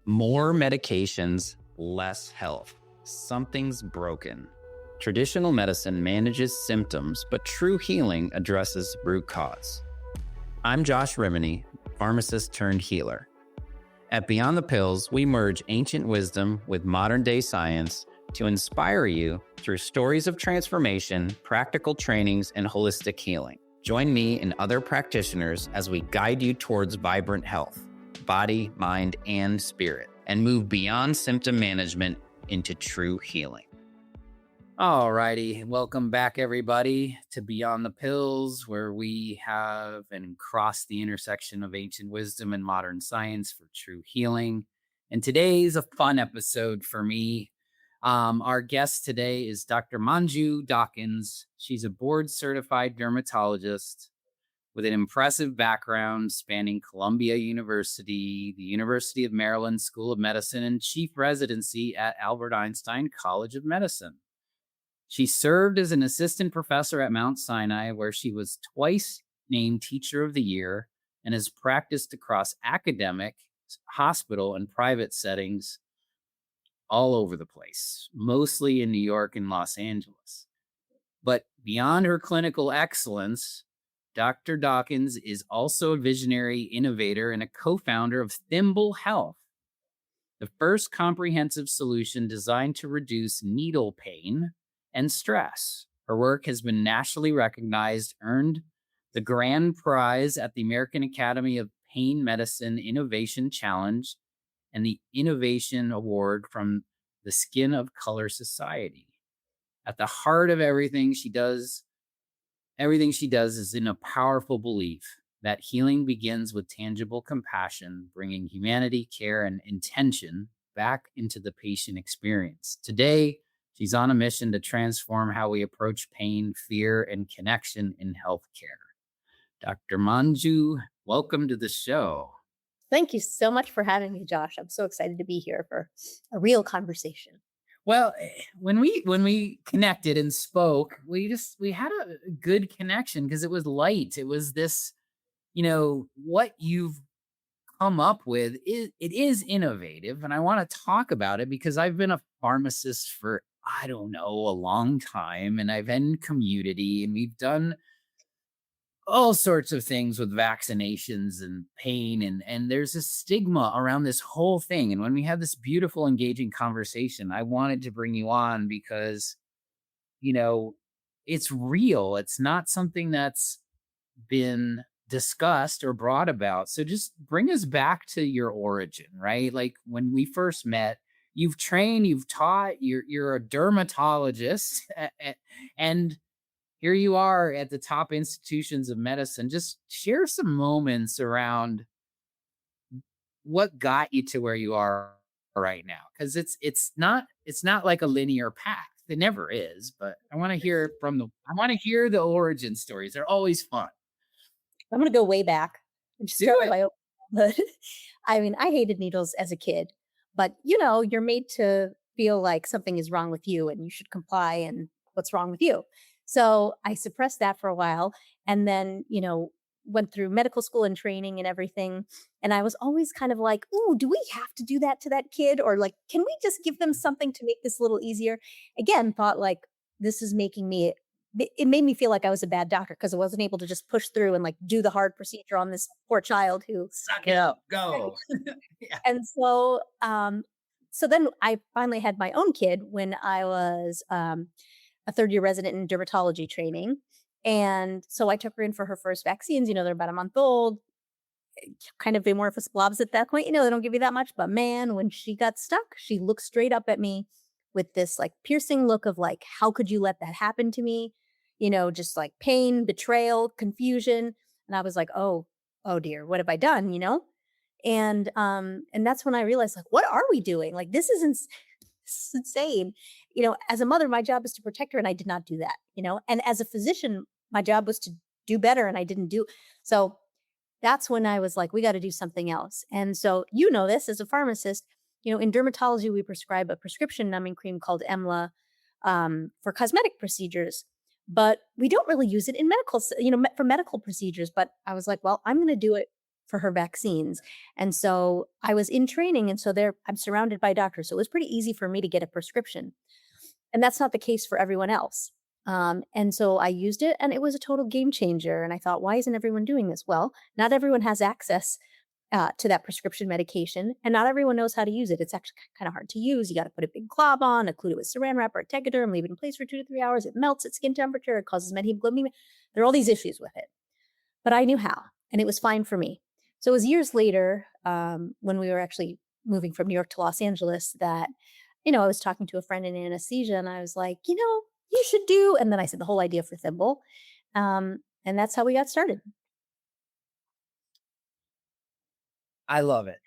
More medications, less health. Something's broken. Traditional medicine manages symptoms, but true healing addresses root cause. I'm Josh Rimini, pharmacist turned healer. At Beyond the Pills, we merge ancient wisdom with modern day science to inspire you through stories of transformation, practical trainings, and holistic healing. Join me and other practitioners as we guide you towards vibrant health, body, mind, and spirit, and move beyond symptom management into true healing. All righty. Welcome back, everybody, to Beyond the Pills, where we have and cross the intersection of ancient wisdom and modern science for true healing. And today's a fun episode for me. Our guest today is Dr. Manju Dawkins. She's a board-certified dermatologist with an impressive background spanning Columbia University, the University of Maryland School of Medicine, and chief residency at Albert Einstein College of Medicine. She served as an assistant professor at Mount Sinai, where she was twice named Teacher of the Year, and has practiced across academic, hospital, and private settings all over the place, mostly in New York and Los Angeles. But beyond her clinical excellence, Dr. Dawkins is also a visionary innovator and a co-founder of Thimble Health, the first comprehensive solution designed to reduce needle pain and stress. Her work has been nationally recognized, earned the grand prize at the American Academy of Pain Medicine Innovation Challenge, and the Innovation Award from the Skin of Color Society. At the heart of everything she does is in a powerful belief that healing begins with tangible compassion, bringing humanity, care, and intention back into the patient experience. Today, she's on a mission to transform how we approach pain, fear, and connection in healthcare. Dr. Manju, welcome to the show. Thank you so much for having me, Josh. I'm so excited to be here for a real conversation. Well, when we connected and spoke, we had a good connection because it was light. It was this, what you've come up with it is innovative, and I want to talk about it because I've been a pharmacist for, I don't know, a long time, and I've been in community, and we've done all sorts of things with vaccinations and pain. And there's a stigma around this whole thing. And when we had this beautiful, engaging conversation, I wanted to bring you on because, it's real. It's not something that's been discussed or brought about. So just bring us back to your origin, right? Like when we first met, you've trained, you've taught, you're a dermatologist, and here you are at the top institutions of medicine. Just share some moments around what got you to where you are right now, because it's not like a linear path. It never is. But I want to hear the origin stories. They're always fun. I'm going to go way back and just start with my own childhood. I mean, I hated needles as a kid, but you're made to feel like something is wrong with you and you should comply, and what's wrong with you. So I suppressed that for a while, and then, went through medical school and training and everything. And I was always kind of like, ooh, do we have to do that to that kid? Or like, can we just give them something to make this a little easier? Again, thought like, this is it made me feel like I was a bad doctor because I wasn't able to just push through and like do the hard procedure on this poor child who suck it up, go. Yeah. And so then I finally had my own kid when I was a third-year resident in dermatology training. And so I took her in for her first vaccines. They're about a month old, kind of amorphous blobs at that point. They don't give you that much. But man, when she got stuck, she looked straight up at me with this like piercing look of like, how could you let that happen to me? Just like pain, betrayal, confusion. And I was like, oh dear, what have I done? And that's when I realized, like, what are we doing? Like, this is insane. As a mother, my job is to protect her, and I did not do that, and as a physician, my job was to do better, and I didn't do. So that's when I was like, we got to do something else. And so, this as a pharmacist, in dermatology, we prescribe a prescription numbing cream called EMLA for cosmetic procedures. but we don't really use it in medical, for medical procedures. But I was like, well, I'm going to do it for her vaccines. And so I was in training, and so there I'm surrounded by doctors. So it was pretty easy for me to get a prescription. And that's not the case for everyone else. And so I used it and it was a total game changer. And I thought, why isn't everyone doing this? Well, not everyone has access to that prescription medication, and not everyone knows how to use it. It's actually kind of hard to use. You got to put a big glob on, occlude it with saran wrap or a Tegaderm, leave it in place for 2 to 3 hours. It melts at skin temperature. It causes metahemoglobin. There are all these issues with it, but I knew how, and it was fine for me. So it was years later, when we were actually moving from New York to Los Angeles, that I was talking to a friend in anesthesia, and I was like, you should do. And then I said the whole idea for Thimble, and that's how we got started. I love it.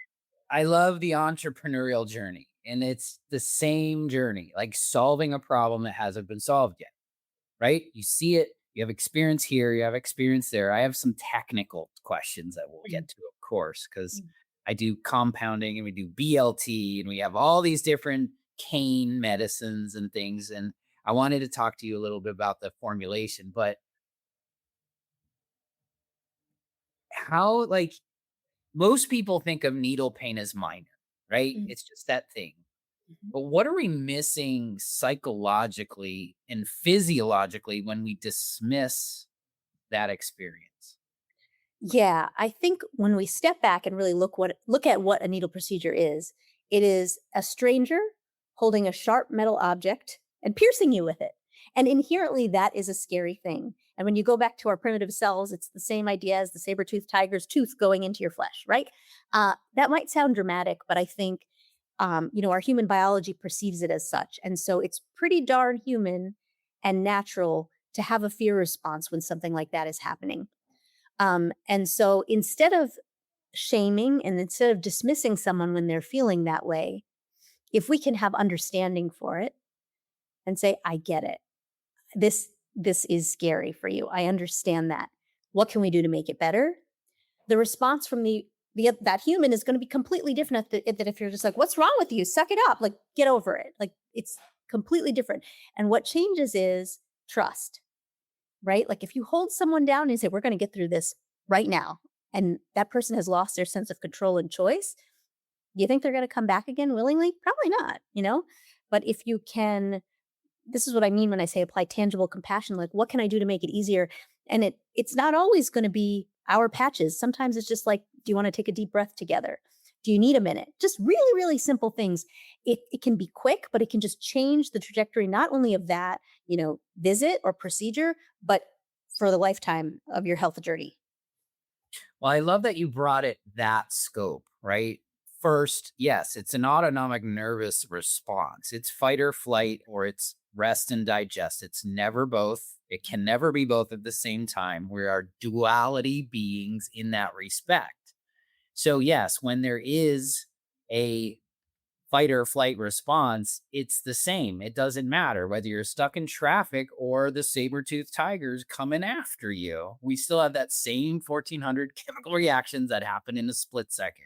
I love the entrepreneurial journey. And it's the same journey, like solving a problem that hasn't been solved yet, right? You see it, you have experience here, you have experience there. I have some technical questions that we'll Mhm. get to, of course, because Mm. I do compounding and we do BLT and we have all these different cane medicines and things. And I wanted to talk to you a little bit about the formulation, but how, like, most people think of needle pain as minor, right? Mm. It's just that thing. Mhm. But what are we missing psychologically and physiologically when we dismiss that experience? Yeah, I think when we step back and really look at what a needle procedure is, it is a stranger holding a sharp metal object and piercing you with it. And inherently that is a scary thing. And when you go back to our primitive selves, it's the same idea as the saber-toothed tiger's tooth going into your flesh, right? That might sound dramatic, but I think our human biology perceives it as such. And so it's pretty darn human and natural to have a fear response when something like that is happening. And so instead of shaming and instead of dismissing someone when they're feeling that way, if we can have understanding for it and say, I get it. This is scary for you. I understand that. What can we do to make it better? The response from that human is going to be completely different than if you're just like, what's wrong with you? Suck it up. Like, get over it. Like, it's completely different. And what changes is trust, right? Like if you hold someone down and say, we're going to get through this right now, and that person has lost their sense of control and choice, do you think they're going to come back again willingly? Probably not. But if you can, this is what I mean when I say apply tangible compassion. Like, what can I do to make it easier? And it's not always going to be our patches. Sometimes it's just like, do you want to take a deep breath together? Do you need a minute? Just really, really simple things. It can be quick, but it can just change the trajectory, not only of that, visit or procedure, but for the lifetime of your health journey. Well, I love that you brought it that scope, right? First, yes, it's an autonomic nervous response. It's fight or flight, or it's rest and digest. It's never both. It can never be both at the same time. We are duality beings in that respect. So, yes, when there is a fight or flight response, it's the same. It doesn't matter whether you're stuck in traffic or the saber-toothed tiger's coming after you. We still have that same 1400 chemical reactions that happen in a split second.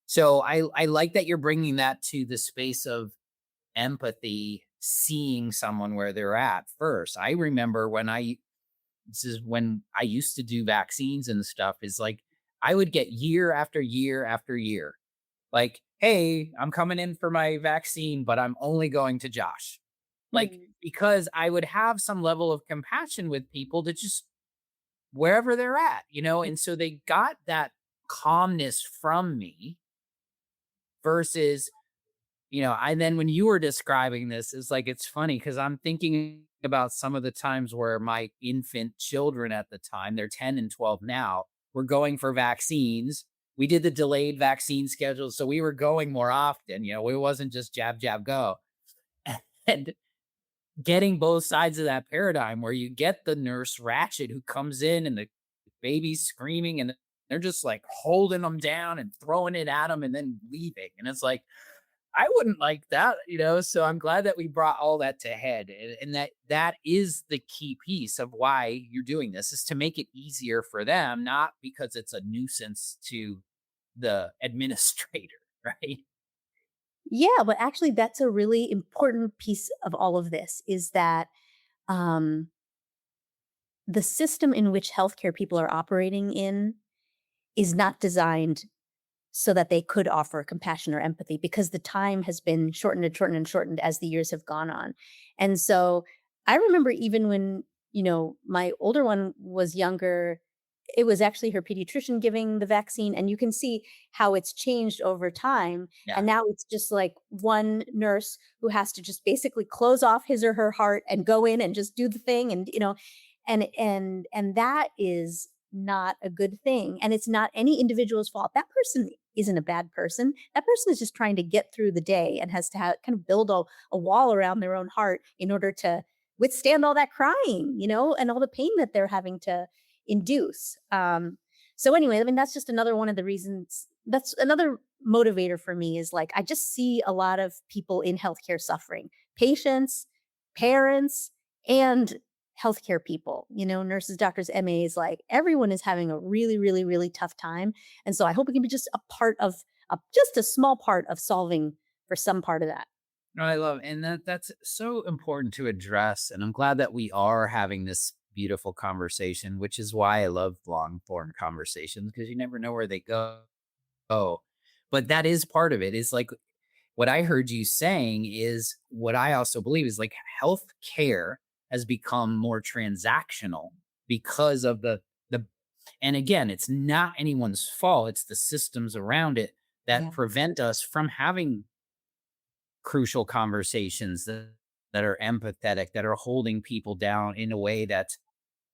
So I like that you're bringing that to the space of empathy, seeing someone where they're at first. I remember this is when I used to do vaccines and stuff, is like I would get year after year after year like, "Hey, I'm coming in for my vaccine, but I'm only going to Josh." Like, Mm. because I would have some level of compassion with people to just wherever they're at, and so they got that calmness from me versus, and then when you were describing this, it's like it's funny because I'm thinking about some of the times where my infant children at the time, they're 10 and 12 now, were going for vaccines. We did the delayed vaccine schedule, so we were going more often, it wasn't just jab, jab, go. And getting both sides of that paradigm where you get the nurse ratchet who comes in and the baby's screaming and they're just like holding them down and throwing it at them and then leaving. And it's like, I wouldn't like that. So I'm glad that we brought all that to head, and that is the key piece of why you're doing this, is to make it easier for them, not because it's a nuisance to the administrator, right? Yeah, but actually, that's a really important piece of all of this is that um, the system in which healthcare people are operating in is not designed so that they could offer compassion or empathy because the time has been shortened and shortened and shortened as the years have gone on. And so I remember even when, my older one was younger, it was actually her pediatrician giving the vaccine. And you can see how it's changed over time. Yeah. And now it's just like one nurse who has to just basically close off his or her heart and go in and just do the thing. And, and that is not a good thing. And it's not any individual's fault. That person isn't a bad person. That person is just trying to get through the day and has to kind of build a wall around their own heart in order to withstand all that crying, and all the pain that they're having to induce. So anyway, I mean, that's just another one of the reasons. That's another motivator for me is like, I just see a lot of people in healthcare suffering, patients, parents, and healthcare people, nurses, doctors, MAs, like everyone is having a really, really, really tough time. And so I hope it can be just a part of just a small part of solving for some part of that. No, I love, and that's so important to address. And I'm glad that we are having this beautiful conversation, which is why I love long form conversations because you never know where they go. Oh, but that is part of it. Is like what I heard you saying is what I also believe is like health care has become more transactional because of the and again, it's not anyone's fault. It's the systems around it that Yeah. prevent us from having crucial conversations that are empathetic, that are holding people down in a way that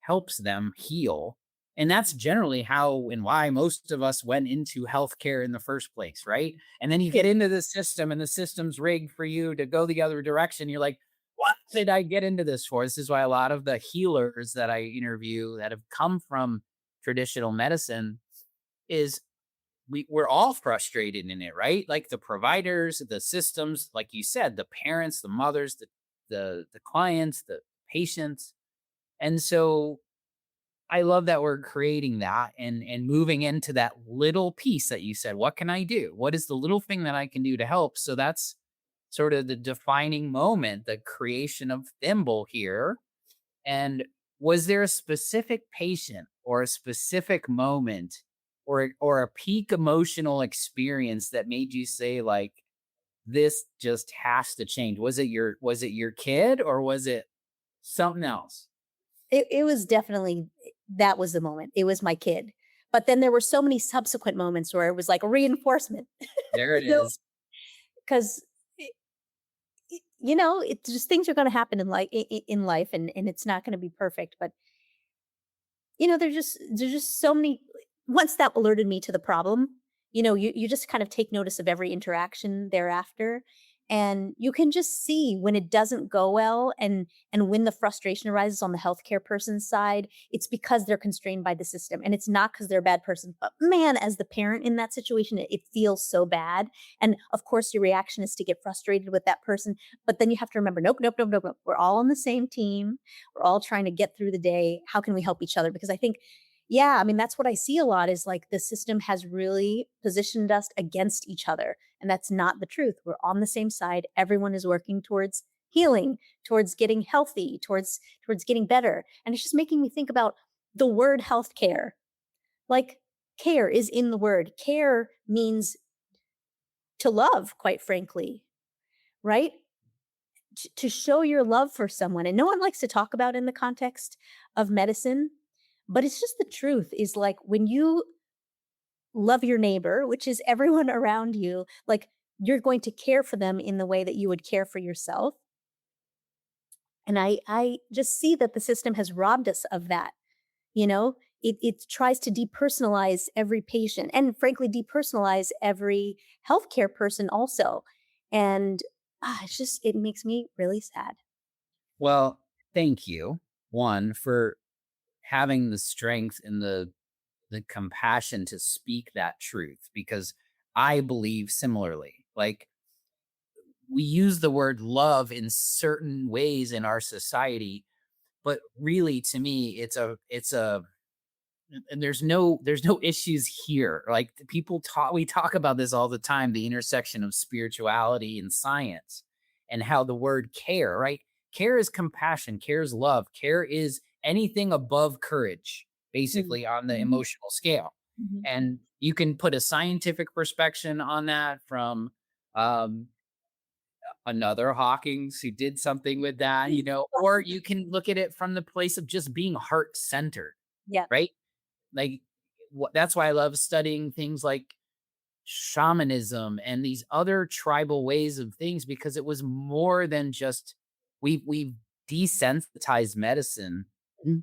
helps them heal. And that's generally how and why most of us went into healthcare in the first place, right? And then you Yeah. get into the system and the system's rigged for you to go the other direction. You're like, what did I get into this for? This is why a lot of the healers that I interview that have come from traditional medicine is we're all frustrated in it, right? Like the providers, the systems, like you said, the parents, the mothers, the clients, the patients. And so I love that we're creating that and moving into that little piece that you said, what can I do? What is the little thing that I can do to help? So that's sort of the defining moment, the creation of Thimble here. And was there a specific patient or a specific moment or a peak emotional experience that made you say like this just has to change? Was it your kid or was it something else? It was definitely that was the moment. It was my kid. But then there were so many subsequent moments where it was like a reinforcement, There it you know, is. because it's just things are going to happen in life, and it's not going to be perfect. But there's just so many. Once that alerted me to the problem, you just kind of take notice of every interaction thereafter, and you can just see when it doesn't go well, and when the frustration arises on the healthcare person's side, it's because they're constrained by the system, and it's not because they're a bad person. But man, as the parent in that situation, it feels so bad, and of course your reaction is to get frustrated with that person, but then you have to remember, nope, nope, nope, nope, nope. We're all on the same team. We're all trying to get through the day. How can we help each other? Because I think, yeah, I mean, that's what I see a lot is like the system has really positioned us against each other. And that's not the truth. We're on the same side. Everyone is working towards healing, towards getting healthy, towards getting better. And it's just making me think about the word healthcare. Like care is in the word. Care means to love, quite frankly, right? To show your love for someone. And no one likes to talk about in the context of medicine, but it's just the truth is like when you love your neighbor, which is everyone around you, like you're going to care for them in the way that you would care for yourself. And I just see that the system has robbed us of that. It tries to depersonalize every patient and frankly depersonalize every healthcare person also. And it makes me really sad. Well, thank you. One for having the strength and the compassion to speak that truth because I believe similarly. Like we use the word love in certain ways in our society, but really to me it's a and there's no issues here. Like the people talk we talk about this all the time, the intersection of spirituality and science and how the word care, right? Care is compassion, care is love, care is anything above courage, Mm. basically on the Mhm. emotional scale. Mhm. And you can put a scientific perspective on that from um, another Hawkins who did something with that, or you can look at it from the place of just being heart centered, Yeah. right? Like, that's why I love studying things like shamanism and these other tribal ways of things, because it was more than just we've desensitized medicine Mhm.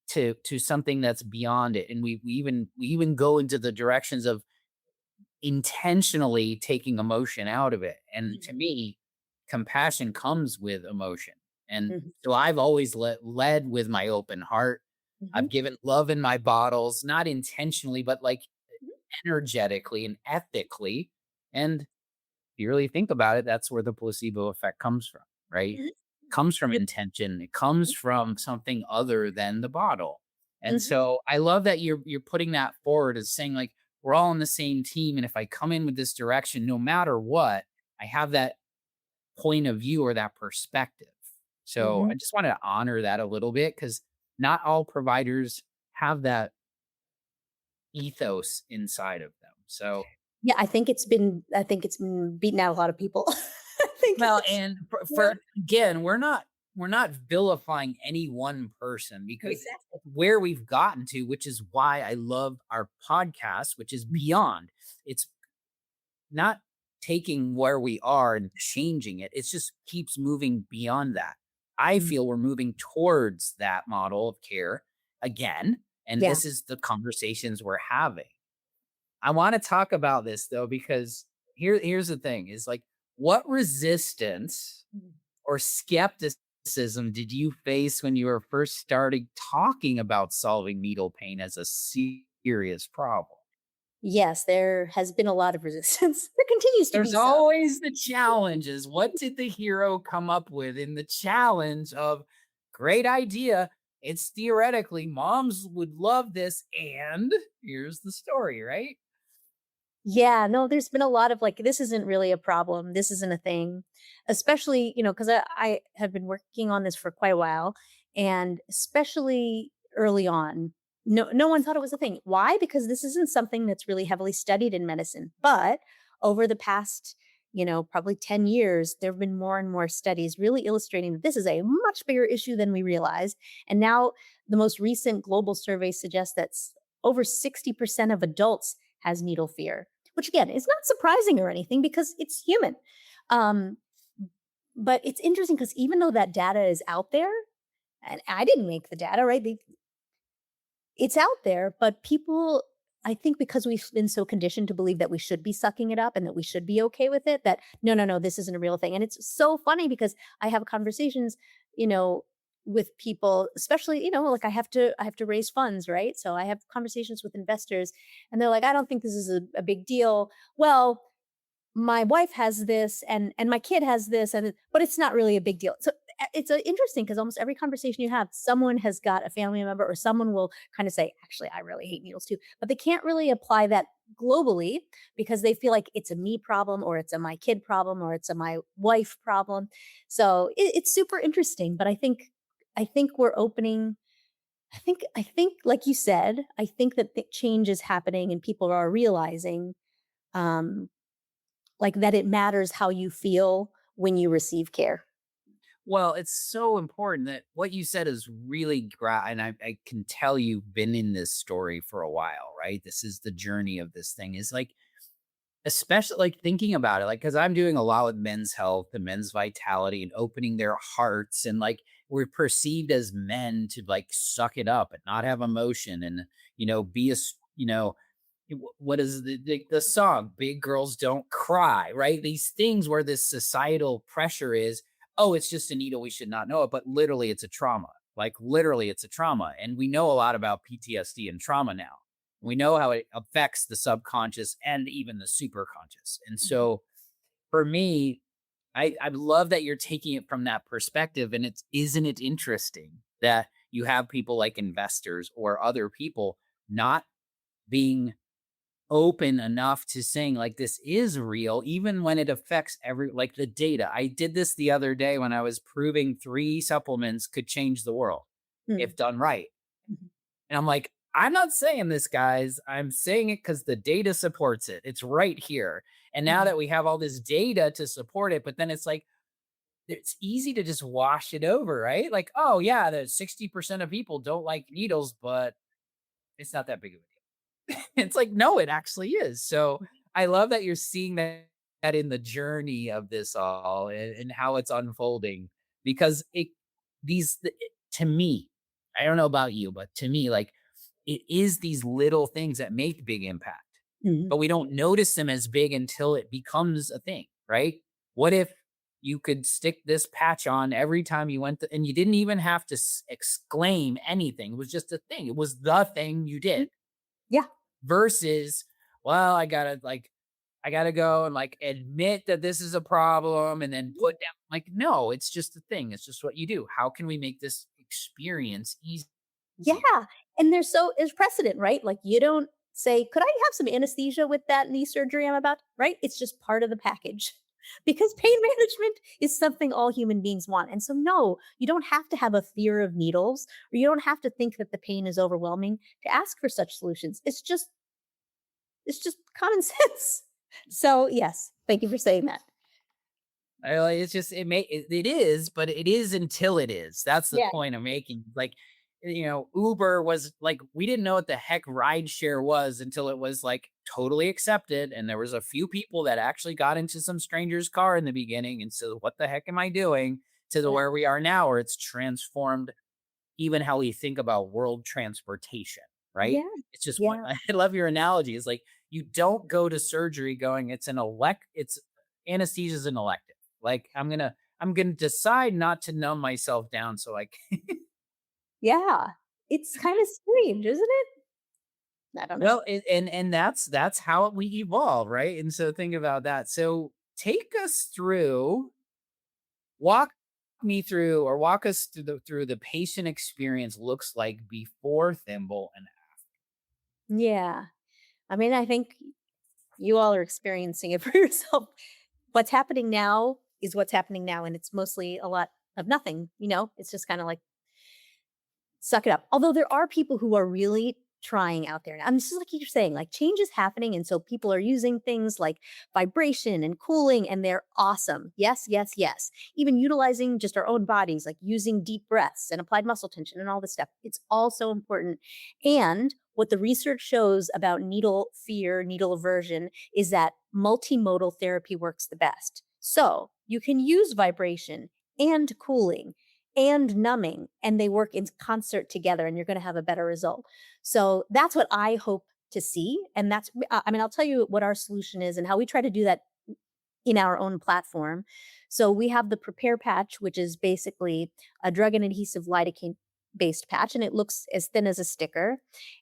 to something that's beyond it, and we even go into the directions of intentionally taking emotion out of it. And to Mhm. me, compassion comes with emotion. And Mhm. so I've always led with my open heart. I've Mhm. given love in my bottles, not intentionally, but like Mhm. energetically and ethically. And if you really think about it, that's where the placebo effect comes from, right? Mhm. Comes from Yep. intention. It comes from something other than the bottle. And Mhm. so I love that you're putting that forward as saying like we're all on the same team. And if I come in with this direction, no matter what, I have that point of view or that perspective. So I Mhm. just want to honor that a little bit because not all providers have that ethos inside of them. So Yeah, I think it's been beating out a lot of people. I think well, it's and yeah, for again, we're not vilifying any one person because exactly. where we've gotten to, which is why I love our podcast, which is beyond. It's not taking where we are and changing it. It just keeps moving beyond that. I Mm. feel we're moving towards that model of care again, and Yeah. this is the conversations we're having. I want to talk about this though, because here's the thing is like, what resistance Mhm. or skepticism did you face when you were first starting talking about solving needle pain as a serious problem? Yes, there has been a lot of resistance. There continues to There's be some. always the challenges. What did the hero come up with in the challenge of great idea? It's theoretically moms would love this, and here's the story, right? Yeah, no, there's been a lot of like, this isn't really a problem. This isn't a thing. Especially, because I have been working on this for quite a while. And especially early on, no one thought it was a thing. Why? Because this isn't something that's really heavily studied in medicine. But over the past, probably 10 years, there have been more and more studies really illustrating that this is a much bigger issue than we realize. And now the most recent global survey suggests that over 60% of adults has needle fear, which again is not surprising or anything because it's human. Um, but it's interesting because even though that data is out there, and I didn't make the data, right? It's out there, but people, I think because we've been so conditioned to believe that we should be sucking it up and that we should be okay with it, that no, no, no, this isn't a real thing. And it's so funny because I have conversations, you know, with people, especially, like I have to raise funds, right? So I have conversations with investors and they're like, I don't think this is a big deal. Well, my wife has this and my kid has this but it's not really a big deal. So it's interesting because almost every conversation you have, someone has got a family member or someone will kind of say, actually, I really hate needles too, but they can't really apply that globally because they feel like it's a me problem or it's a my kid problem or it's a my wife problem. So it's super interesting, but I think we're opening. I think like you said, I think that the change is happening and people are realizing um like, that it matters how you feel when you receive care. Well, it's so important that what you said is really and I can tell you've been in this story for a while, right? This is the journey of this thing. Is like, especially like thinking about it, like, because I'm doing a lot with men's health and men's vitality and opening their hearts. And like, we're perceived as men to like suck it up and not have emotion and, be what is the song? Big girls don't cry, right? These things where this societal pressure is, oh, it's just a needle. We should not know it. But literally, it's a trauma. Like, literally, it's a trauma. And we know a lot about PTSD and trauma now. We know how it affects the subconscious and even the superconscious. And Mhm. so for me, I love that you're taking it from that perspective. And isn't it interesting that you have people like investors or other people not being open enough to saying like this is real even when it affects like the data. I did this the other day when I was proving 3 supplements could change the world Mm, if done right. mhm. And I'm like, I'm not saying this, guys. I'm saying it because the data supports it. It's right here. And now Mhm. that we have all this data to support it, but then it's like, it's easy to just wash it over, right? Like, oh, yeah, the 60% of people don't like needles, but it's not that big of a deal. It's like, no, it actually is. So I love that you're seeing that in the journey of this all and how it's unfolding because to me, I don't know about you, but to me, like it is these little things that make big impact, Mhm. but we don't notice them as big until it becomes a thing, right? What if you could stick this patch on every time you went and you didn't even have to exclaim anything. It was just a thing. It was the thing you Mhm. did Yeah. versus, well, I gotta go and like admit that this is a problem and then put down like, no, it's just a thing. It's just what you do. How can we make this experience easier? Yeah, and there's precedent, right? Like, you don't say, "Could I have some anesthesia with that knee surgery I'm about?" Right? It's just part of the package. Because pain management is something all human beings want, and so, no, you don't have to have a fear of needles, or you don't have to think that the pain is overwhelming to ask for such solutions. It's just common sense. So, yes, thank you for saying that. It's just it is, but it is until it is. That's the Yeah, point I'm making. Like, Uber was like we didn't know what the heck rideshare was until it was like totally accepted, and there was a few people that actually got into some stranger's car in the beginning, and so what the heck am I doing? To the yeah, where we are now, where it's transformed even how we think about world transportation, right? yeah, It's just one. yeah, I love your analogy. It's like you don't go to surgery going, it's anesthesia is an elective. Like I'm gonna decide not to numb myself down so I can. yeah. It's kinda strange, isn't it? I don't know. Well, and that's how we evolve, right? And so think about that. So take us through, walk me through, or walk us through the patient experience looks like before Thimble and Yeah. I mean, I think you all are experiencing it for yourself. What's happening now is what's happening now, and it's mostly a lot of nothing, you know? It's just kinda like, suck it up. Although there are people who are really trying out there. And this is like you're saying, like change is happening. And so people are using things like vibration and cooling, and they're awesome. Yes, yes, yes. Even utilizing just our own bodies, like using deep breaths and applied muscle tension and all this stuff. It's all so important. And what the research shows about needle fear, needle aversion, is that multimodal therapy works the best. So you can use vibration and cooling and numbing, and they work in concert together, and you're going to have a better result. So that's what I hope to see. And I mean, I'll tell you what our solution is and how we try to do that in our own platform. So we have the Prepare patch, which is basically a drug and adhesive lidocaine based patch, and it looks as thin as a sticker.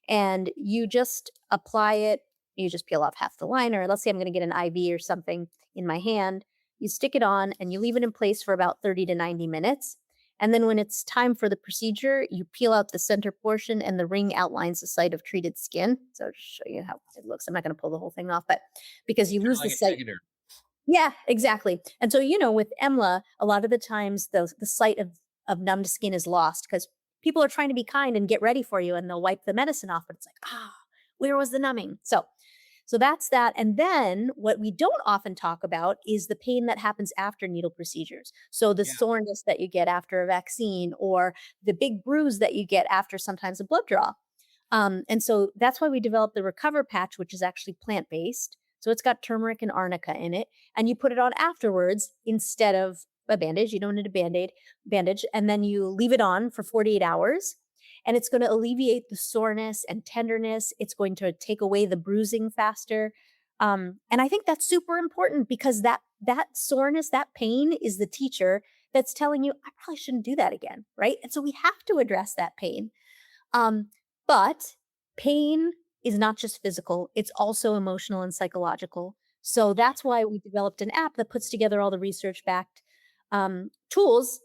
And you just apply it, you just peel off half the liner. Let's say I'm going to get an IV or something in my hand. You stick it on and you leave it in place for about 30 to 90 minutes. And then when it's time for the procedure, you peel out the center portion and the ring outlines the site of treated skin. So I'll just show you how it looks. I'm not going to pull the whole thing off, but because you lose the like a site. negative. Yeah, exactly. And so, with EMLA, a lot of the times the site of numbed skin is lost because people are trying to be kind and get ready for you, and they'll wipe the medicine off, but it's like, where was the numbing? So that's that. And then what we don't often talk about is the pain that happens after needle procedures. So the Yeah. soreness that you get after a vaccine, or the big bruise that you get after sometimes a blood draw. And so that's why we developed the Recover patch, which is actually plant based. So it's got turmeric and arnica in it, and you put it on afterwards instead of a bandage. You don't need a bandage, and then you leave it on for 48 hours. And it's going to alleviate the soreness and tenderness. It's going to take away the bruising faster. And I think that's super important because that soreness, that pain is the teacher that's telling you, I probably shouldn't do that again. Right. And so we have to address that pain. Um, but pain is not just physical, it's also emotional and psychological. So that's why we developed an app that puts together all the research backed tools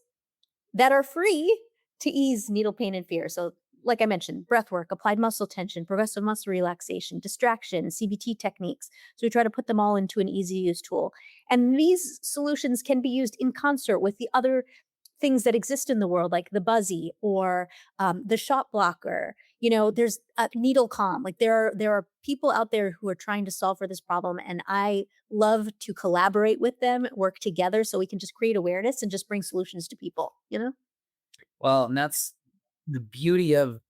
that are free to ease needle pain and fear. So, like I mentioned, breath work, applied muscle tension, progressive muscle relaxation, distraction, CBT techniques. So, we try to put them all into an easy to use tool. And these solutions can be used in concert with the other things that exist in the world, like the Buzzy or the Shot Blocker. there's needle calm. Like there are people out there who are trying to solve for this problem, and I love to collaborate with them, work together, so we can just create awareness and just bring solutions to people. Well, and that's the beauty of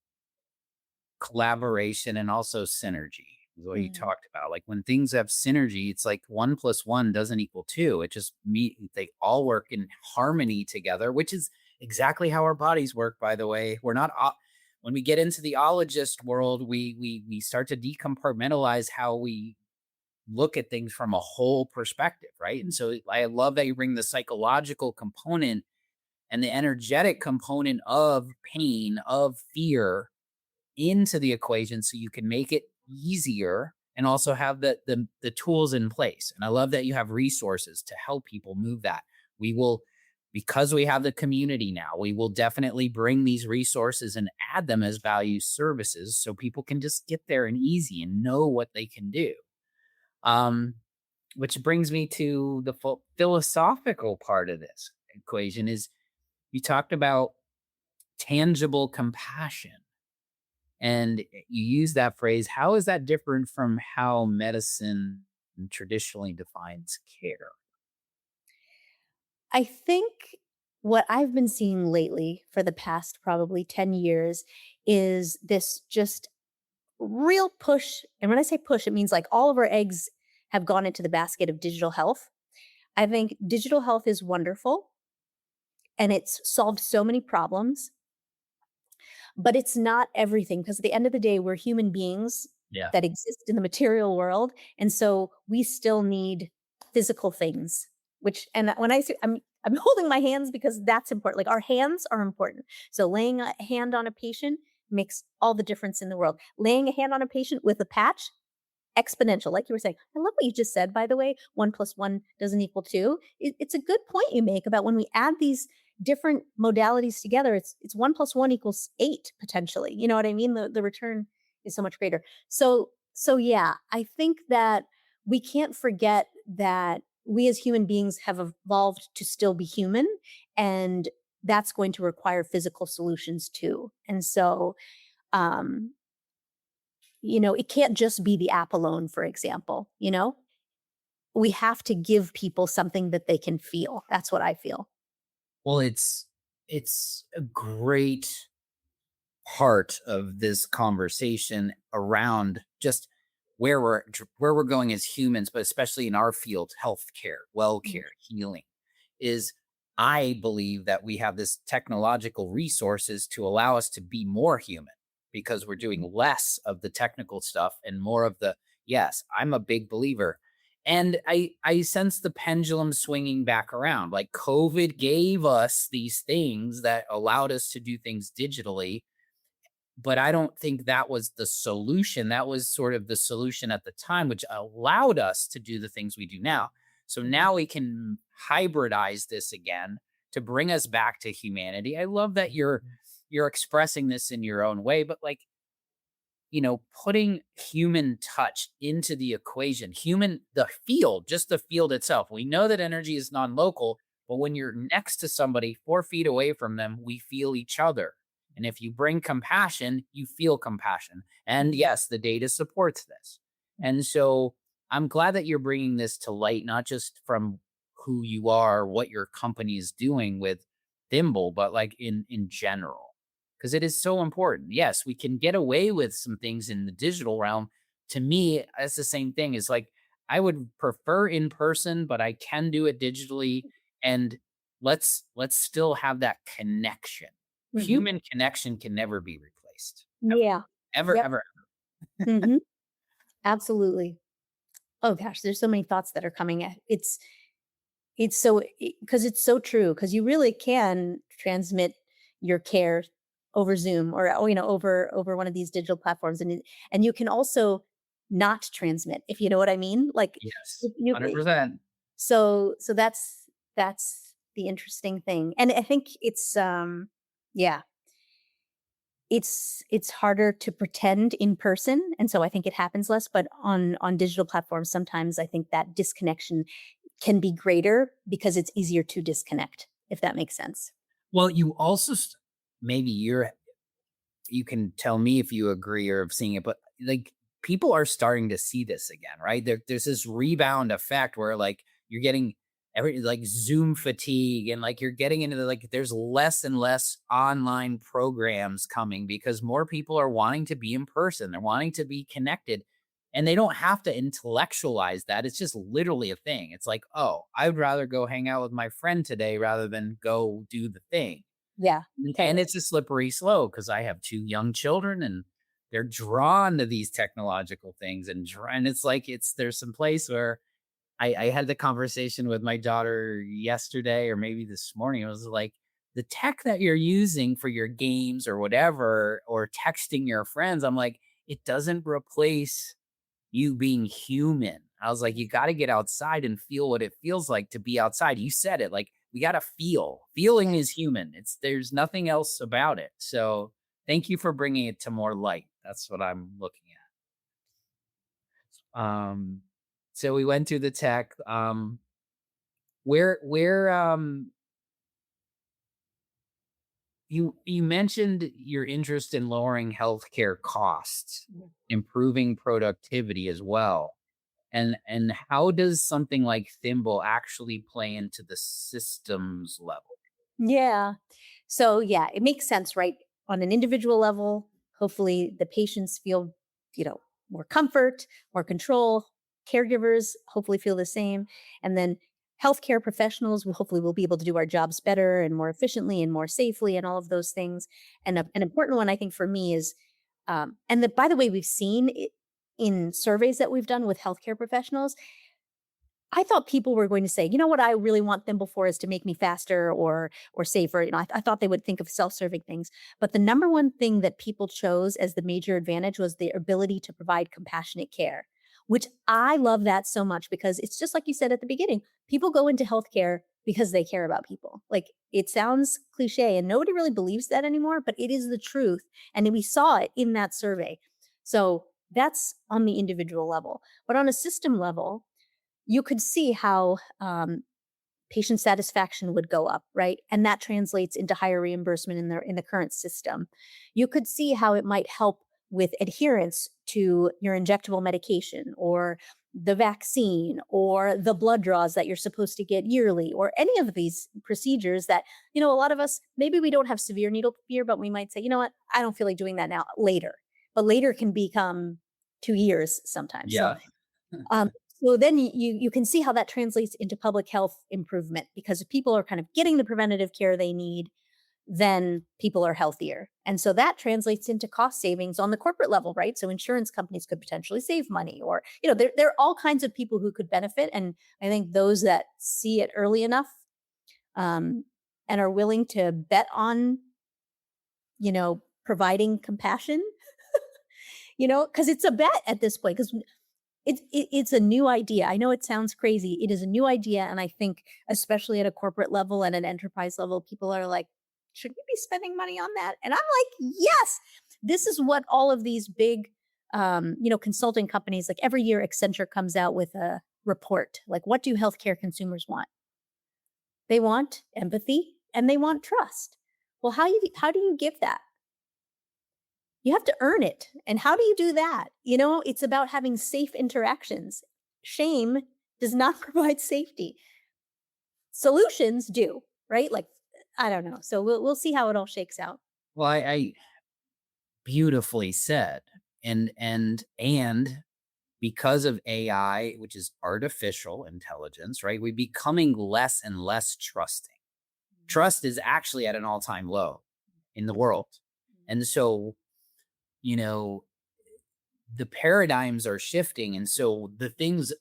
collaboration and also synergy, is what you Mhm. talked about. Like when things have synergy, it's like 1 plus 1 doesn't equal two. It just they all work in harmony together, which is exactly how our bodies work, by the way. We're not when we get into the ologist world, we start to decompartmentalize how we look at things from a whole perspective, right? And so I love that you bring the psychological component and the energetic component of pain, of fear into the equation so you can make it easier and also have the tools in place. And I love that you have resources to help people move that. We will, because we have the community now, we will definitely bring these resources and add them as value services so people can just get there and easy and know what they can do. Um, which brings me to the philosophical part of this equation is you talked about tangible compassion. And you use that phrase. How is that different from how medicine traditionally defines care? I think what I've been seeing lately for the past probably 10 years is this just real push. And when I say push, it means like all of our eggs have gone into the basket of digital health. I think digital health is wonderful and it's solved so many problems, but it's not everything because at the end of the day, we're human beings Yeah. that exist in the material world. And so we still need physical things, which, and when I say I'm holding my hands because that's important. Like our hands are important. So laying a hand on a patient makes all the difference in the world. Laying a hand on a patient with a patch exponential, like you were saying. I love what you just said, by the way. 1 plus 1 doesn't equal two. It's a good point you make about when we add these different modalities together. It's 1 plus 1 equals eight potentially. You know what I mean? The return is so much greater. So yeah, I think that we can't forget that we as human beings have evolved to still be human, and that's going to require physical solutions too. And so um it can't just be the app alone, for example. We have to give people something that they can feel. That's what I feel. Well, it's a great part of this conversation around just where we're going as humans, but especially in our field, healthcare, well Mhm, care, healing, is I believe that we have this technological resources to allow us to be more human because we're mhm, doing less of the technical stuff and more of the yes, I'm a big believer. And I sense the pendulum swinging back around. Like COVID gave us these things that allowed us to do things digitally, but I don't think that was the solution. That was sort of the solution at the time, which allowed us to do the things we do now. So mhm, now we can hybridize this again to bring us back to humanity. I love that you're expressing this in your own way, but like, putting human touch into the equation, the field, just the field itself. We know that energy is non local, but when you're next to somebody 4 feet away from them, we feel each other. And if you bring compassion, you feel compassion. And mhm, yes, the data supports this. And so I'm glad that you're bringing this to light, not just from who you are, what your company is doing with Thimble, but like in general because it is so important. Yes, we can get away with some things in the digital realm. To me, that's the same thing. Is like I would prefer in person, but I can do it digitally. And let's still have that connection. mhm. Human connection can never be replaced. Yeah. Ever, Yep. ever, ever. Mhm. Absolutely. Oh gosh, there's so many thoughts that are coming at. It's so because it's so true because you really can transmit your care over Zoom or over one of these digital platforms, and you can also not transmit, if you know what I mean. Like Yes. you, 100%. so that's the interesting thing. And I think yeah, it's harder to pretend in person, and so I think it happens less, but on digital platforms, sometimes I think that disconnection can be greater because it's easier to disconnect, if that makes sense. Well, you also maybe you can tell me if you agree or have seen it, but like people are starting to see this again, right? There's this rebound effect where like you're getting every like Zoom fatigue and like you're getting into the like there's less and less online programs coming because more people are wanting to be in person. They're wanting to be connected and they don't have to intellectualize that. It's just literally a thing. It's like, oh, I would rather go hang out with my friend today rather than go do the thing. Yeah, And totally. it's a slippery slope because I have 2 young children and they're drawn to these technological things and it's like there's some place where I had the conversation with my daughter yesterday or maybe this morning. It was like the tech that you're using for your games or whatever, or texting your friends, I'm like, it doesn't replace you being human. I was like, you got to get outside and feel what it feels like to be outside. You said it, like we got to feel. Feeling is human. There's nothing else about it. So thank you for bringing it to more light. That's what I'm looking at. So we went to the tech. Where you mentioned your interest in lowering healthcare costs, Mhm. improving productivity as well. And how does something like Thimble actually play into the systems level? Yeah. So yeah, it makes sense, right? On an individual level, hopefully the patients feel, you know, more comfort, more control. Caregivers hopefully feel the same. And then healthcare professionals will hopefully will be able to do our jobs better and more efficiently and more safely and all of those things. And an important one I think for me is and that by the way, we've seen it in surveys that we've done with healthcare professionals. I thought people were going to say, "You know what I really want Thimble for is to make me faster or safer." I thought they would think of self-serving things. But the number one thing that people chose as the major advantage was the ability to provide compassionate care, which I love that so much because it's just like you said at the beginning. People go into healthcare because they care about people. Like it sounds cliche and nobody really believes that anymore, but it is the truth. And we saw it in that survey. So that's on the individual level. But on a system level, you could see how patient satisfaction would go up, right? And that translates into higher reimbursement in the current system. You could see how it might help with adherence to your injectable medication or the vaccine or the blood draws that you're supposed to get yearly or any of these procedures that, a lot of us, maybe we don't have severe needle fear, but we might say, you know what, I don't feel like doing that now, later. But later can become 2 years sometimes. So Yeah. um, so then you can see how that translates into public health improvement because if people are kind of getting the preventative care they need, then people are healthier. And so that translates into cost savings on the corporate level, right? So insurance companies could potentially save money or, there are all kinds of people who could benefit. And I think those that see it early enough um, and are willing to bet on, providing compassion, because it's a bet at this point. Because it's a new idea. I know it sounds crazy. It is a new idea, and I think especially at a corporate level and an enterprise level, people are like, "Should we be spending money on that?" And I'm like, "Yes." This is what all of these big, consulting companies like every year. Accenture comes out with a report. Like, what do healthcare consumers want? They want empathy and they want trust. Well, how do you give that? You have to earn it. And how do you do that? It's about having safe interactions. Shame does not provide safety. Solutions do, right? Like, I don't know. So we'll see how it all shakes out. Well, I beautifully said. And because of AI, which is artificial intelligence, right? We're becoming less and less trusting. Trust is actually at an all-time low in the world. And so, you know, the paradigms are shifting. And so the things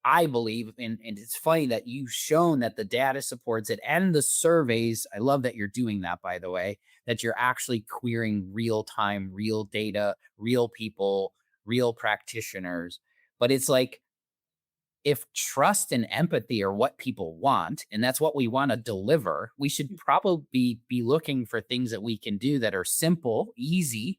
I believe, and it's funny that you've shown that the data supports it and the surveys. I love that you're doing that, by the way, that you're actually querying real time, real data, real people, real practitioners. But it's like, if trust and empathy are what people want, and that's what we want to deliver, we should probably be looking for things that we can do that are simple, easy,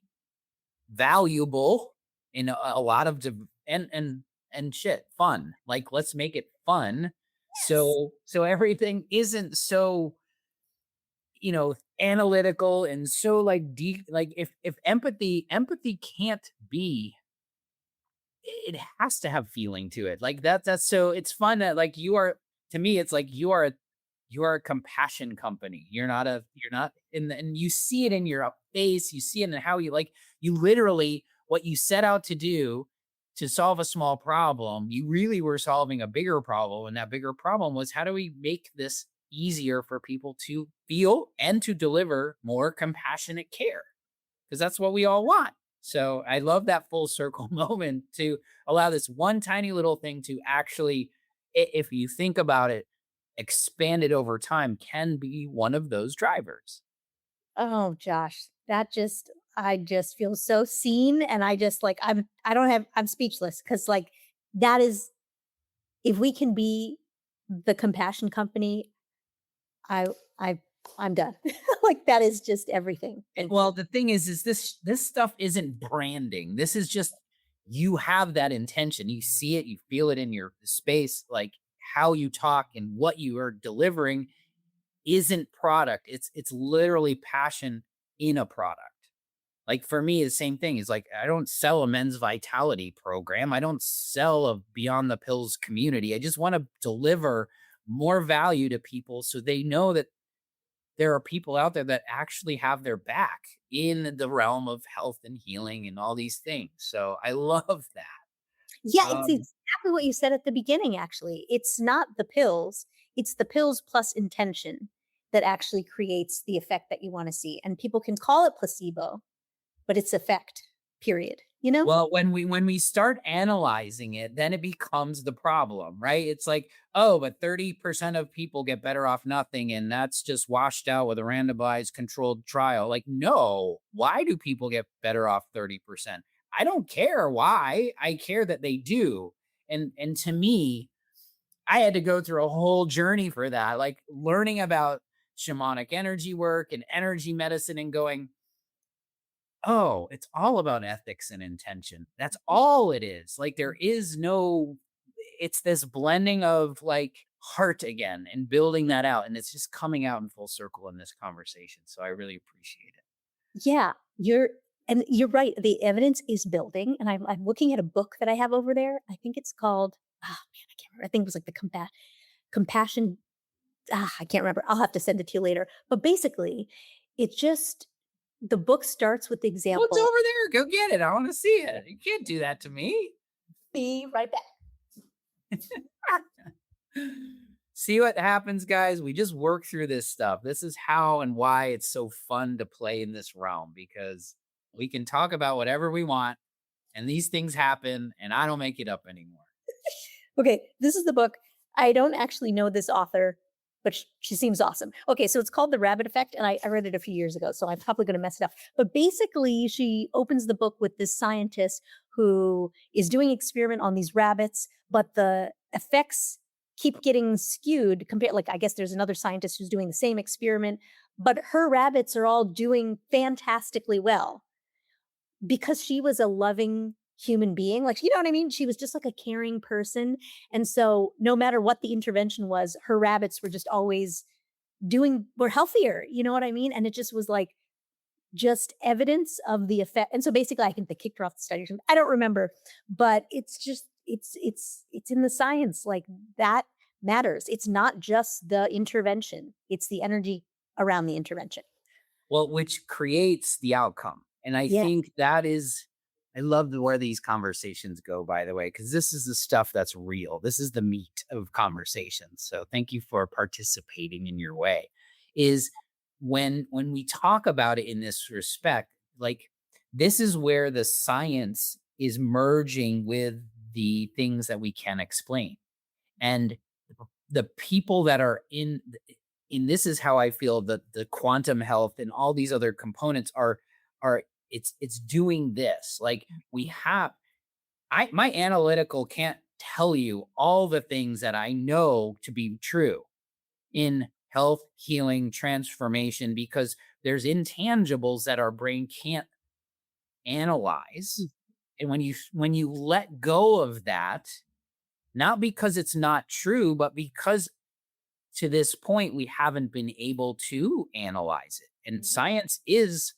valuable in a lot of and shit fun. Like let's make it fun Yes. so everything isn't so analytical and so like deep. Like if empathy can't be, it has to have feeling to it. Like that's so it's fun that like you are, to me it's like you are a compassion company. You're not in the, and you see it in your face, you see it in how you like, you literally, what you set out to do to solve a small problem, you really were solving a bigger problem. And that bigger problem was, how do we make this easier for people to feel and to deliver more compassionate care? Because that's what we all want. So I love that full circle moment to allow this one tiny little thing to actually, if you think about it, expand it over time, can be one of those drivers. Oh, Josh, I just feel so seen, and I just like I don't have I'm speechless because like that is if we can be the compassion company, I I I'm done. Like that is just everything. Thank Well, you. the thing is this stuff isn't branding. This is just, you have that intention. You see it, you feel it in your space, like how you talk and what you are delivering isn't product. It's literally passion in a product. Like for me, the same thing is like, I don't sell a men's vitality program. I don't sell a beyond the pills community. I just want to deliver more value to people so they know that there are people out there that actually have their back in the realm of health and healing and all these things. So I love that. Yeah, it's Um, exactly what you said at the beginning, actually. It's not the pills, it's the pills plus intention that actually creates the effect that you want to see. And people can call it placebo, but it's effect, period. You know? Well, when we start analyzing it, then it becomes the problem, right? It's like, oh, but 30% of people get better off nothing, and that's just washed out with a randomized controlled trial. Like, no, why do people get better off 30%? I don't care why. I care that they do. And to me, I had to go through a whole journey for that, like learning about shamanic energy work and energy medicine and going, oh, it's all about ethics and intention. That's all it is. Like there is no, it's this blending of like heart again and building that out. And it's just coming out in full circle in this conversation. So I really appreciate it. Yeah, you're right. The evidence is building, and I'm looking at a book that I have over there. I think it's called. Oh man, I can't remember. I think it was like the compassion. I can't remember. I'll have to send it to you later. But basically, it just the book starts with the Well, it's example. over there. Go get it. I want to see it. You can't do that to me. Be right back. See what happens, guys? We just work through this stuff. This is how and why it's so fun to play in this realm, because we can talk about whatever we want and these things happen and I don't make it up anymore. Okay, this is the book. I don't actually know this author, but she seems awesome. Okay, so it's called The Rabbit Effect, and I read it a few years ago, so I'm probably going to mess it up. But basically, she opens the book with this scientist who is doing experiment on these rabbits, but the effects keep getting skewed compared. Like, I guess there's another scientist who's doing the same experiment, but her rabbits are all doing fantastically well because she was a loving human being, like, you know what I mean? She was just like a caring person, and so no matter what the intervention was, her rabbits were just always were healthier, you know what I mean? And it just was like, just evidence of the effect, and so basically, I think they kicked her off the study or something, I don't remember, but it's just it's in the science, like, that matters. It's not just the intervention, it's the energy around the intervention. Well, which creates the outcome. And I Yeah. think that is, I love where these conversations go, by the way, because this is the stuff that's real. This is the meat of conversations. So thank you for participating in your way. Is when we talk about it in this respect, like this is where the science is merging with the things that we can explain. And the people that are in this is how I feel that the quantum health and all these other components are it's doing this. Like we have, I my analytical can't tell you all the things that I know to be true in health, healing, transformation, because there's intangibles that our brain can't analyze. And when you let go of that, not because it's not true, but because to this point, we haven't been able to analyze it. And Mhm. science is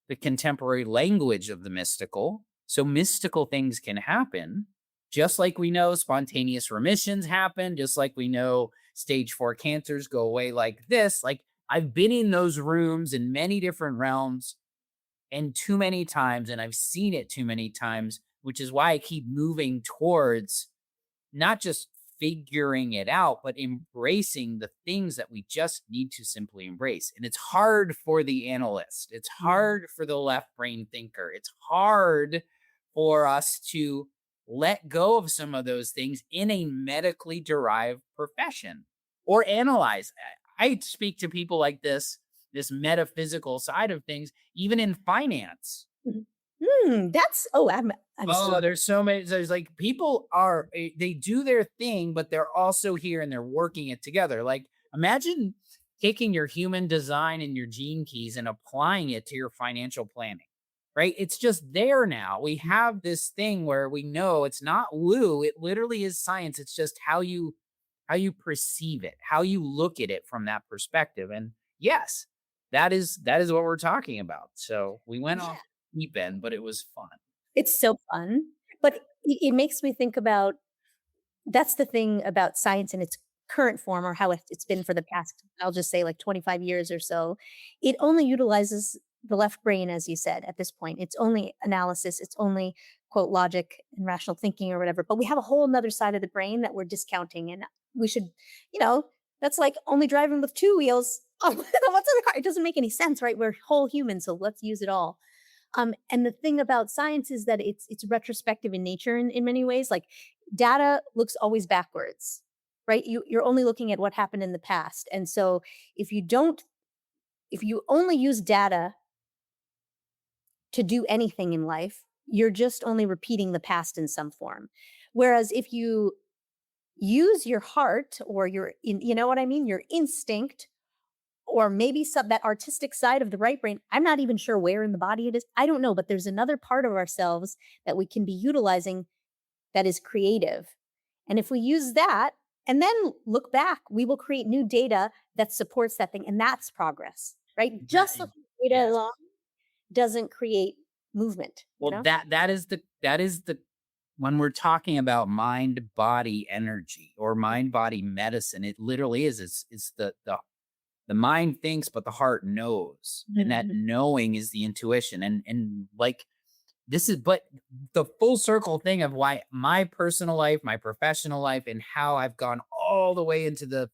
the contemporary language of the mystical. So mystical things can happen, just like we know spontaneous remissions happen, just like we know stage 4 cancers go away like this. Like I've been in those rooms in many different realms and too many times, and I've seen it too many times, which is why I keep moving towards not just figuring it out, but embracing the things that we just need to simply embrace. And it's hard for the analyst, it's Mhm. hard for the left brain thinker, it's hard for us to let go of some of those things in a medically derived profession or analyze. I speak to people like this metaphysical side of things, even in finance. Mhm. That's I'm so Oh, there's so many. There's like people are they do their thing, but they're also here and they're working it together. Like imagine taking your human design and your gene keys and applying it to your financial planning. Right? It's just there now. We have this thing where we know it's not woo, it literally is science. It's just how you perceive it, how you look at it from that perspective. And yes, that is what we're talking about. So we went yeah. off deep end, but it was fun. It's so fun, but it makes me think about that's the thing about science in its current form or how it's been for the past, I'll just say like 25 years or so. It only utilizes the left brain, as you said, at this point. It's only analysis, it's only quote logic and rational thinking or whatever. But we have a whole nother side of the brain that we're discounting. And we should, you know, that's like only driving with two wheels. What's in the car? It doesn't make any sense, right? We're whole humans, so let's use it all. And the thing about science is that it's retrospective in nature in many ways. Like data looks always backwards, right? You're only looking at what happened in the past. And so if you don't, if you only use data to do anything in life, you're just only repeating the past in some form. Whereas if you use your heart or you know what I mean, your instinct or maybe some that artistic side of the right brain. I'm not even sure where in the body it is. I don't know, but there's another part of ourselves that we can be utilizing that is creative. And if we use that and then look back, we will create new data that supports that thing. And that's progress, right? That Just looking at data yes. alone doesn't create movement, you Well, know? that is the when we're talking about mind body energy or mind body medicine, it literally is. It's the mind thinks, but the heart knows, and that Mhm. knowing is the intuition. And like this is, but the full circle thing of why my personal life, my professional life, and how I've gone all the way into the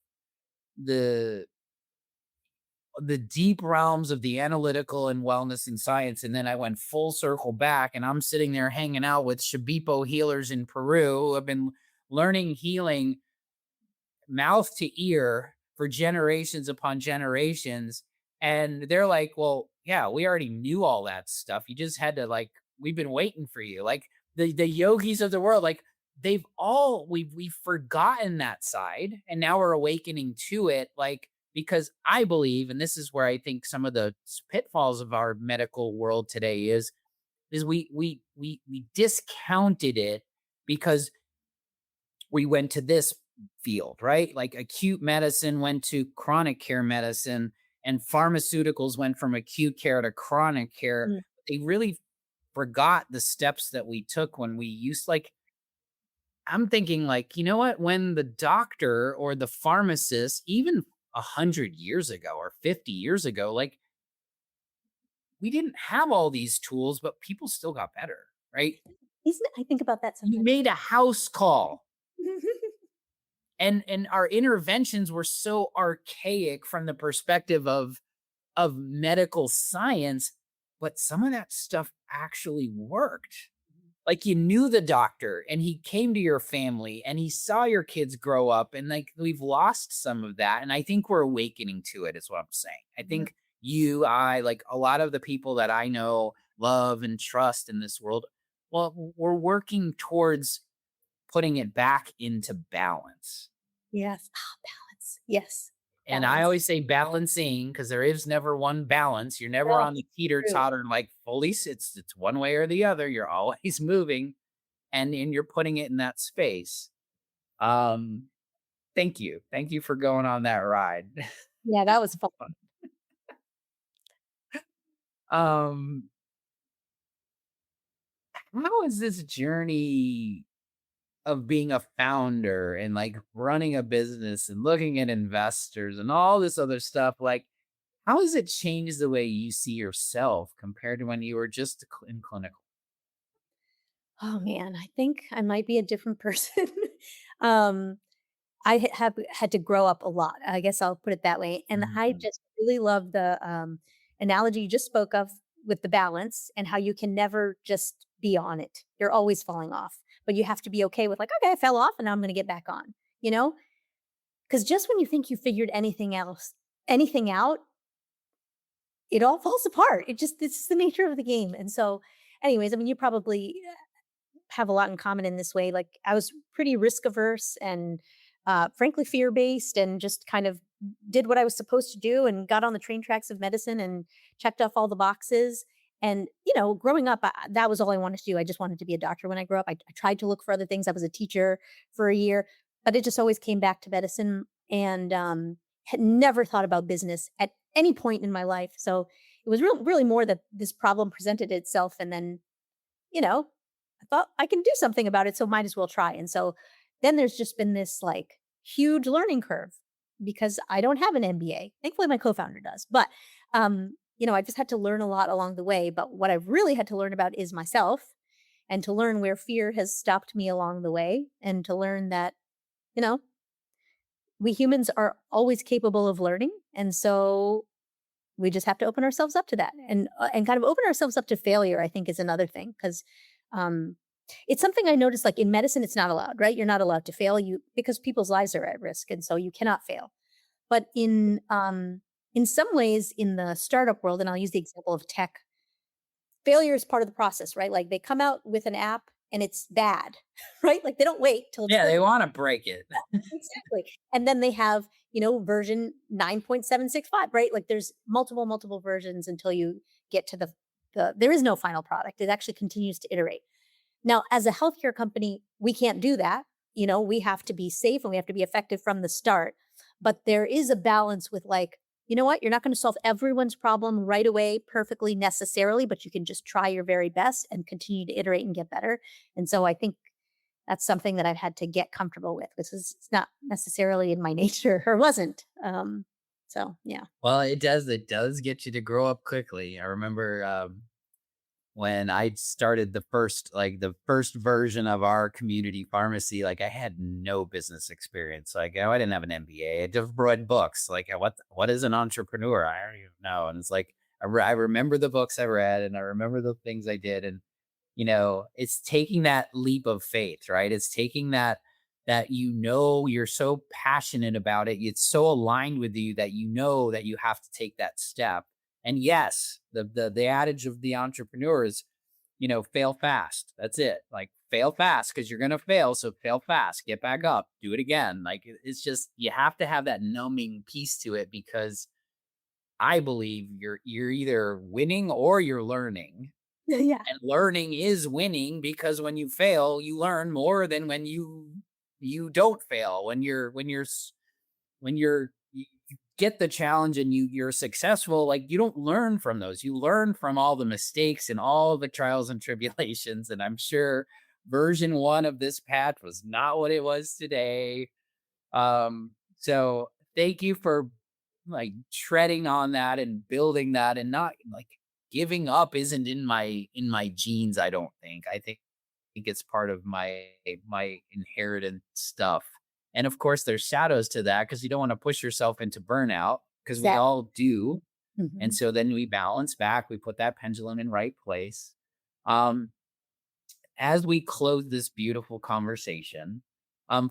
the deep realms of the analytical and wellness and science. And then I went full circle back and I'm sitting there hanging out with Shabipo healers in Peru who have been learning healing mouth to ear for generations upon generations. And they're like, well, yeah, we already knew all that stuff. You just had to like, we've been waiting for you. Like the yogis of the world, like we've forgotten that side and now we're awakening to it. Like, because I believe, and this is where I think some of the pitfalls of our medical world today is we discounted it because we went to this field, right? Like acute medicine went to chronic care medicine, and pharmaceuticals went from acute care to chronic care. Mm. They really forgot the steps that we took when we used, like, I'm thinking, like, you know what? When the doctor or the pharmacist, even 100 years ago or 50 years ago, like, we didn't have all these tools, but people still got better, right? Isn't it? I think about that You sometimes. made a house call and our interventions were so archaic from the perspective of medical science, but some of that stuff actually worked. Like you knew the doctor and he came to your family and he saw your kids grow up, and like we've lost some of that, and I think we're awakening to it is what I'm saying. I Mhm. think you, I, like a lot of the people that I know, love and trust in this world, well, we're working towards putting it back into balance. Yes. Ah, balance. Yes. And I Balance. always say balancing because there is never one balance. You're never No, on the teeter true. totter like fully. It's one way or the other. You're always moving, and you're putting it in that space. Um, Thank you. Thank you for going on that ride. Yeah, that was fun. Um, how is this journey of being a founder and like running a business and looking at investors and all this other stuff, like how has it changed the way you see yourself compared to when you were just in clinical? Oh man, I think I might be a different person. um, have had to grow up a lot. I guess I'll put it that way. And I Mhm. just really love the analogy you just spoke of with the balance and how you can never just be on it. You're always falling off, but you have to be okay with like, okay, I fell off and now I'm going to get back on, you know? Because just when you think you figured anything out, it all falls apart. This is the nature of the game. And so, anyways, I mean, you probably have a lot in common in this way. Like I was pretty risk averse and frankly fear based and just kind of did what I was supposed to do and got on the train tracks of medicine and checked off all the boxes. And, growing up, that was all I wanted to do. I just wanted to be a doctor when I grew up. I tried to look for other things. I was a teacher for a year, but it just always came back to medicine and had never thought about business at any point in my life. So it was really more that this problem presented itself. And then, you know, I thought I can do something about it, so might as well try. And so then there's just been this like huge learning curve because I don't have an MBA. Thankfully, my co-founder does. But I just had to learn a lot along the way. But what I've really had to learn about is myself and to learn where fear has stopped me along the way and to learn that, you know, we humans are always capable of learning. And so we just have to open ourselves up to that and kind of open ourselves up to failure, I think is another thing because um, it's something I noticed like in medicine, it's not allowed, right? You're not allowed to fail because people's lives are at risk. And so you cannot fail. But in some ways in the startup world, and I'll use the example of tech, failure is part of the process, right? Like they come out with an app and it's bad, right? Like they don't wait till it's Yeah, they perfect. want to break it. Exactly. And then they have, version 9.765, right? Like there's multiple versions until you get to there is no final product. It actually continues to iterate. Now, as a healthcare company, we can't do that. We have to be safe and we have to be effective from the start. But there is a balance with like, you know what? You're not going to solve everyone's problem right away perfectly necessarily, but you can just try your very best and continue to iterate and get better. And so I think that's something that I've had to get comfortable with, because it's not necessarily in my nature or wasn't. So yeah. Well, it does get you to grow up quickly. I remember when I started the first version of our community pharmacy, like I had no business experience. Like I didn't have an MBA. I just read books. Like what is an entrepreneur? I don't even know. And it's like I remember the books I read and I remember the things I did. And it's taking that leap of faith, right? It's taking that you're so passionate about it. It's so aligned with you that that you have to take that step. And yes, the adage of the entrepreneur is, fail fast. That's it. Like fail fast because you're gonna fail. So fail fast, get back up, do it again. Like it's just you have to have that numbing piece to it because I believe you're either winning or you're learning, Yeah. and learning is winning because when you fail, you learn more than when you don't fail. When you get the challenge and you're successful, like you don't learn from those. You learn from all the mistakes and all the trials and tribulations. And I'm sure version one of this path was not what it was today. So thank you for like treading on that and building that and not like giving up isn't in my genes, I don't think. I think it's part of my inherited stuff. And of course there's shadows to that because you don't want to push yourself into burnout because we Exactly. all do. And Mhm. so then we balance back, we put that pendulum in right place. Um as we close this beautiful conversation,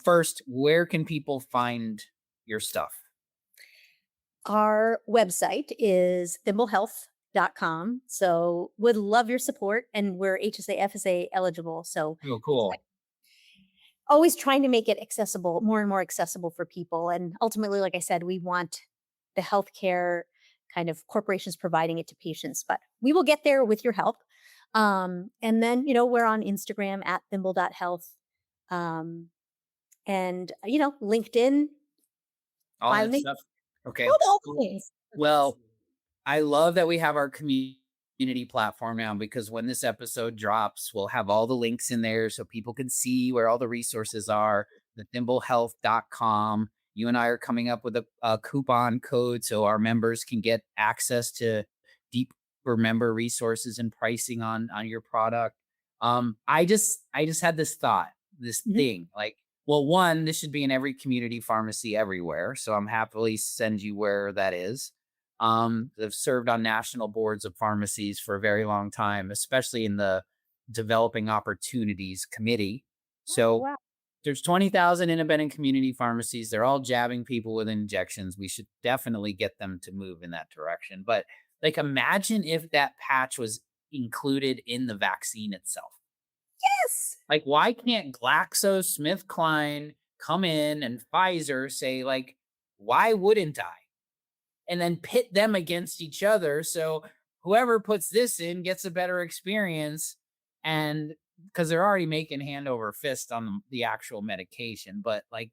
first, where can people find your stuff? Our website is thimblehealth.com. So would love your support. And we're HSA, FSA eligible. So Oh, cool. always trying to make it accessible, more and more accessible for people. And ultimately, like I said, we want the healthcare kind of corporations providing it to patients, but we will get there with your help. And then, we're on Instagram at thimble.health. Um, and, LinkedIn, All find that me, stuff. Okay. all the Cool. things. Well, I love that we have our community platform now because when this episode drops, we'll have all the links in there so people can see where all the resources are. The thimblehealth.com. You and I are coming up with a coupon code so our members can get access to deeper member resources and pricing on your product. I just had this thought, this Mhm. thing like, well, one, this should be in every community pharmacy everywhere. So I'm happily send you where that is. They've served on national boards of pharmacies for a very long time, especially in the Developing Opportunities Committee. Oh, So wow. there's 20,000 independent community pharmacies. They're all jabbing people with injections. We should definitely get them to move in that direction. But like, imagine if that patch was included in the vaccine itself. Yes. Like, why can't GlaxoSmithKline come in and Pfizer say, like, why wouldn't I? And then pit them against each other. So whoever puts this in gets a better experience. And because they're already making hand over fist on the actual medication. But like,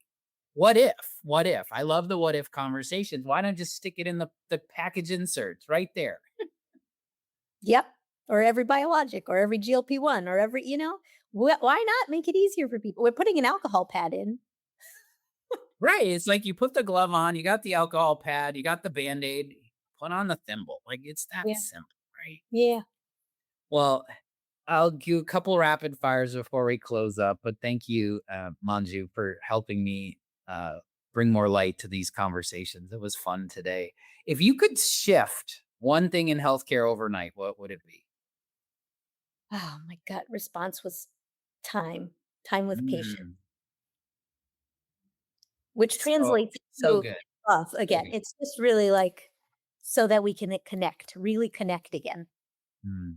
what if? What if? I love the what if conversations. Why not just stick it in the package inserts right there? Yep. Or every biologic or every GLP-1 or every, why not make it easier for people? We're putting an alcohol pad in. Right. It's like you put the glove on, you got the alcohol pad, you got the band-aid, put on the thimble. Like, it's that Yeah. simple, right? Yeah. Well, I'll do a couple rapid fires before we close up, but thank you, Manju, for helping me uh, bring more light to these conversations. It was fun today. If you could shift one thing in healthcare overnight, what would it be? Oh, my gut response was time, time with patient, Mm, which so, translates so to good. love So again. good. It's just really like so that we can connect, really connect again. Mm.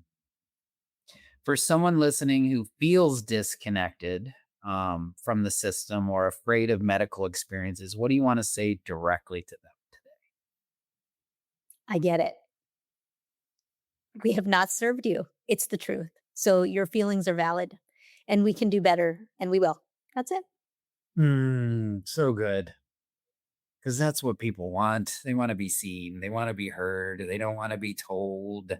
For someone listening who feels disconnected from the system or afraid of medical experiences, what do you want to say directly to them? I get it. We have not served you. It's the truth. So your feelings are valid and we can do better and we will. That's it. So good. Because that's what people want. They want to be seen. They want to be heard. They don't want to be told.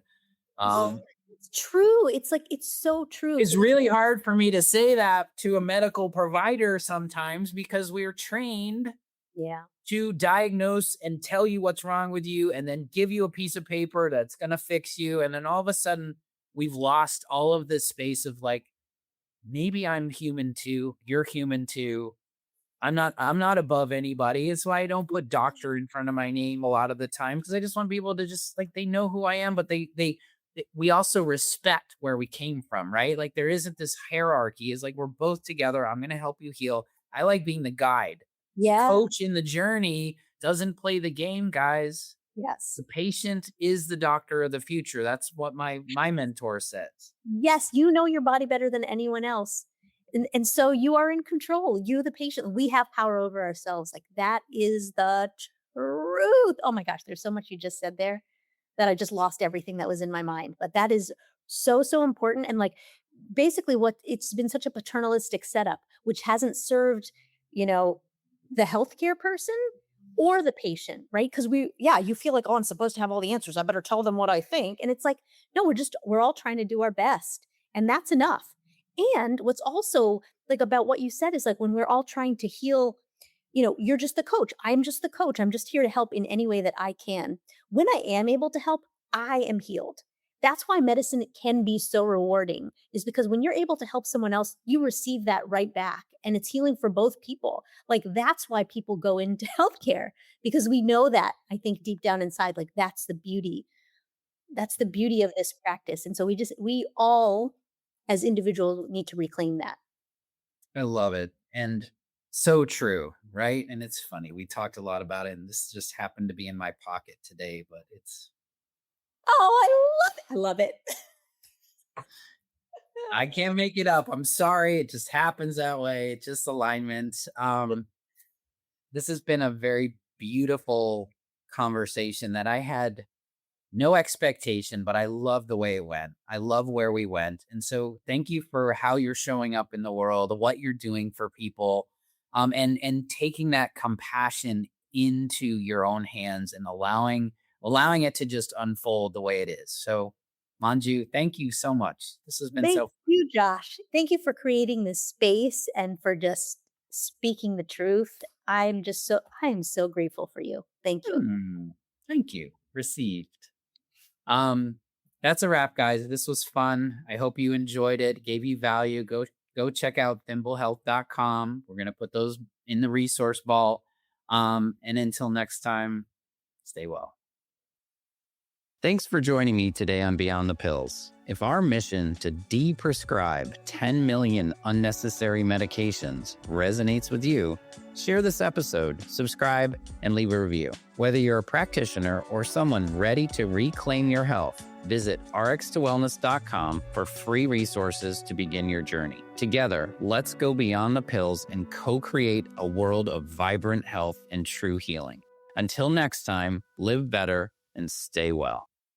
Oh, Um, it's true. It's like it's so true. it's It's really hard for me to say that to a medical provider sometimes because we're trained yeah. to diagnose and tell you what's wrong with you and then give you a piece of paper that's going to fix you. And then all of a sudden, we've lost all of this space of like, maybe I'm human too. You're human too. I'm not above anybody. It's why I don't put doctor in front of my name a lot of the time because I just want people to just like they know who I am, but we also respect where we came from, right? Like there isn't this hierarchy. It's like we're both together. I'm gonna help you heal. I like being the guide. The Yeah. coach in the journey doesn't play the game, guys. Yes. The patient is the doctor of the future. That's what my mentor says. Yes, you know your body better than anyone else. And so you are in control. You, the patient, we have power over ourselves. Like that is the truth. Oh my gosh, there's so much you just said there that I just lost everything that was in my mind. But that is so, so important. And like basically what it's been such a paternalistic setup, which hasn't served, you know, the healthcare person or the patient, right? Because you feel like, oh, I'm supposed to have all the answers. I better tell them what I think. And it's like, no, we're all trying to do our best. And that's enough. And what's also like about what you said is like when we're all trying to heal, you're just the coach. I'm just the coach. I'm just here to help in any way that I can. When I am able to help, I am healed. That's why medicine can be so rewarding, is because when you're able to help someone else, you receive that right back. And it's healing for both people. Like that's why people go into healthcare, because we know that, I think deep down inside, like that's the beauty. That's the beauty of this practice. And so we all as individuals need to reclaim that. I love it. And so true, right? And it's funny. We talked a lot about it, and this just happened to be in my pocket today, but it's Oh, I love it. I love it. I can't make it up. I'm sorry. It just happens that way. It's just alignment. This has been a very beautiful conversation that I had no expectation, but I love the way it went. I love where we went. And so thank you for how you're showing up in the world, what you're doing for people. and taking that compassion into your own hands and allowing it to just unfold the way it is. So, Manju, thank you so much. This has been Thank so. you, Josh. Thank you for creating this space and for just speaking the truth. I am so grateful for you. Thank you. Thank you. Received. Um, that's a wrap, guys. This was fun. I hope you enjoyed it, gave you value. Go check out thimblehealth.com. We're gonna put those in the resource vault. And until next time, stay well. Thanks for joining me today on Beyond the Pills. If our mission to deprescribe 10 million unnecessary medications resonates with you, share this episode, subscribe, and leave a review. Whether you're a practitioner or someone ready to reclaim your health, visit rx2wellness.com for free resources to begin your journey. Together, let's go beyond the pills and co-create a world of vibrant health and true healing. Until next time, live better and stay well.